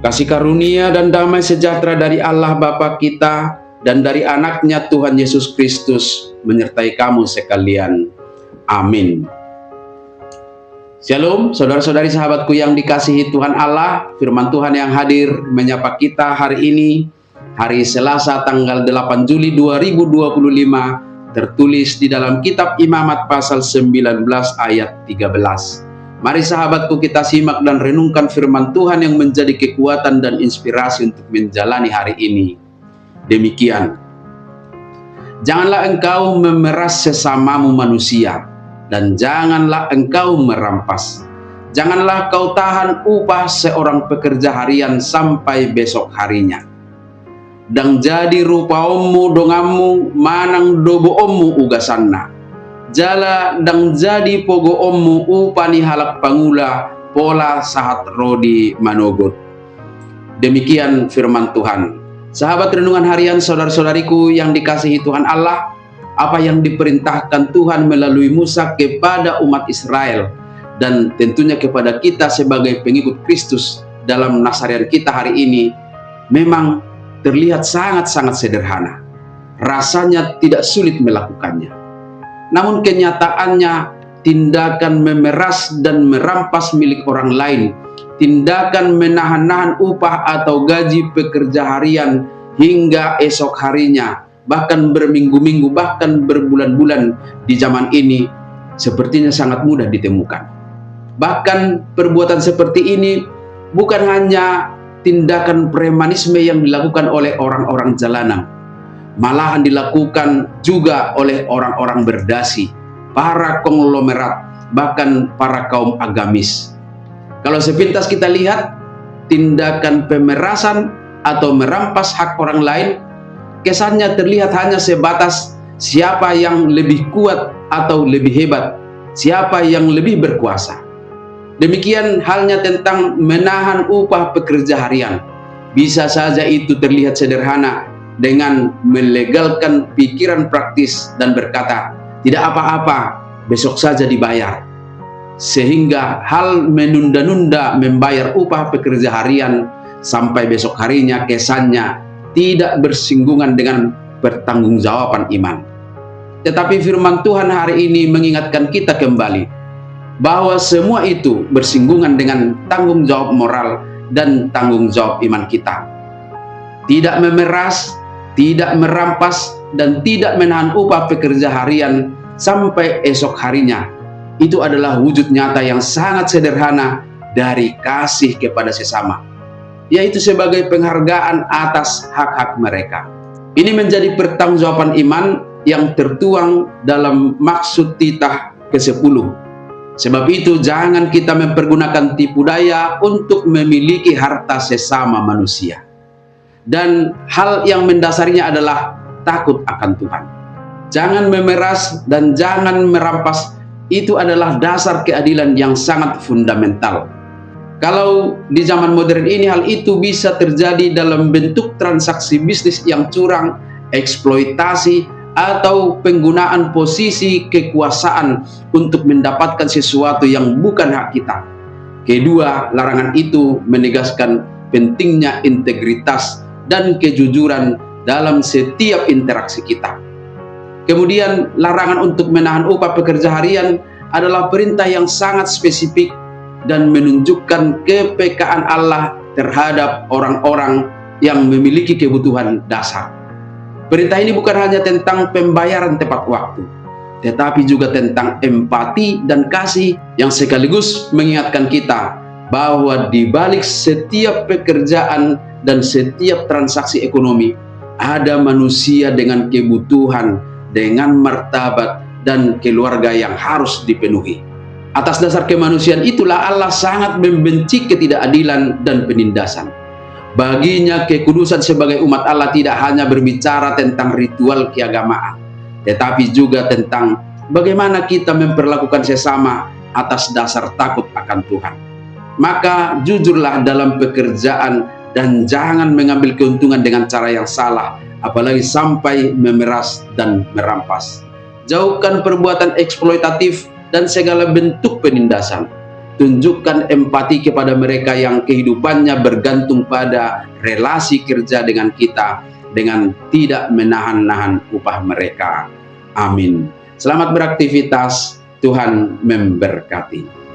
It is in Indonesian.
Kasih karunia dan damai sejahtera dari Allah Bapa kita dan dari anaknya Tuhan Yesus Kristus menyertai kamu sekalian. Amin. Shalom saudara-saudari sahabatku yang dikasihi Tuhan Allah. Firman Tuhan yang hadir menyapa kita hari ini, hari Selasa tanggal 8 Juli 2025, tertulis di dalam kitab Imamat pasal 19 ayat 13. Mari sahabatku kita simak dan renungkan firman Tuhan yang menjadi kekuatan dan inspirasi untuk menjalani hari ini. Demikian, janganlah engkau memeras sesamamu manusia, dan janganlah engkau merampas. Janganlah kau tahan upah seorang pekerja harian sampai besok harinya. Dan jadi rupa ommu dongamu manang dobo ommu ugasanna. Jala dang jadi pogo ommu upani halak pangula pola sahat rodi manogot. Demikian firman Tuhan. Sahabat renungan harian saudara-saudariku yang dikasihi Tuhan Allah, apa yang diperintahkan Tuhan melalui Musa kepada umat Israel dan tentunya kepada kita sebagai pengikut Kristus dalam Nasarian kita hari ini memang terlihat sangat-sangat sederhana. Rasanya tidak sulit melakukannya. Namun kenyataannya tindakan memeras dan merampas milik orang lain, tindakan menahan-nahan upah atau gaji pekerja harian hingga esok harinya, bahkan berminggu-minggu, bahkan berbulan-bulan di zaman ini sepertinya sangat mudah ditemukan. Bahkan perbuatan seperti ini bukan hanya tindakan premanisme yang dilakukan oleh orang-orang jalanan, malahan dilakukan juga oleh orang-orang berdasi, para konglomerat, bahkan para kaum agamis. Kalau sepintas kita lihat, tindakan pemerasan atau merampas hak orang lain kesannya terlihat hanya sebatas siapa yang lebih kuat atau lebih hebat, siapa yang lebih berkuasa. Demikian halnya tentang menahan upah pekerja harian. Bisa saja itu terlihat sederhana dengan melegalkan pikiran praktis dan berkata, tidak apa-apa, besok saja dibayar. Sehingga hal menunda-nunda membayar upah pekerja harian sampai besok harinya kesannya tidak bersinggungan dengan pertanggungjawaban iman. Tetapi firman Tuhan hari ini mengingatkan kita kembali bahwa semua itu bersinggungan dengan tanggung jawab moral dan tanggung jawab iman kita. Tidak memeras, tidak merampas, dan tidak menahan upah pekerja harian sampai esok harinya. Itu adalah wujud nyata yang sangat sederhana dari kasih kepada sesama, yaitu sebagai penghargaan atas hak-hak mereka. Ini menjadi pertanggungjawaban iman yang tertuang dalam maksud titah ke-10. Sebab itu jangan kita mempergunakan tipu daya untuk memiliki harta sesama manusia. Dan hal yang mendasarinya adalah takut akan Tuhan. Jangan memeras dan jangan merampas, itu adalah dasar keadilan yang sangat fundamental. Kalau di zaman modern ini hal itu bisa terjadi dalam bentuk transaksi bisnis yang curang, eksploitasi, atau penggunaan posisi kekuasaan untuk mendapatkan sesuatu yang bukan hak kita. Kedua, larangan itu menegaskan pentingnya integritas dan kejujuran dalam setiap interaksi kita. Kemudian, larangan untuk menahan upah pekerja harian adalah perintah yang sangat spesifik dan menunjukkan kepekaan Allah terhadap orang-orang yang memiliki kebutuhan dasar. Perintah ini bukan hanya tentang pembayaran tepat waktu, tetapi juga tentang empati dan kasih yang sekaligus mengingatkan kita bahwa di balik setiap pekerjaan dan setiap transaksi ekonomi ada manusia dengan kebutuhan, dengan martabat dan keluarga yang harus dipenuhi. Atas dasar kemanusiaan itulah Allah sangat membenci ketidakadilan dan penindasan. Baginya kekudusan sebagai umat Allah tidak hanya berbicara tentang ritual keagamaan, tetapi juga tentang bagaimana kita memperlakukan sesama atas dasar takut akan Tuhan. Maka jujurlah dalam pekerjaan dan jangan mengambil keuntungan dengan cara yang salah, apalagi sampai memeras dan merampas. Jauhkan perbuatan eksploitatif dan segala bentuk penindasan. tunjukkan empati kepada mereka yang kehidupannya bergantung pada relasi kerja dengan kita, dengan tidak menahan-nahan upah mereka. Amin. Selamat beraktivitas, Tuhan memberkati.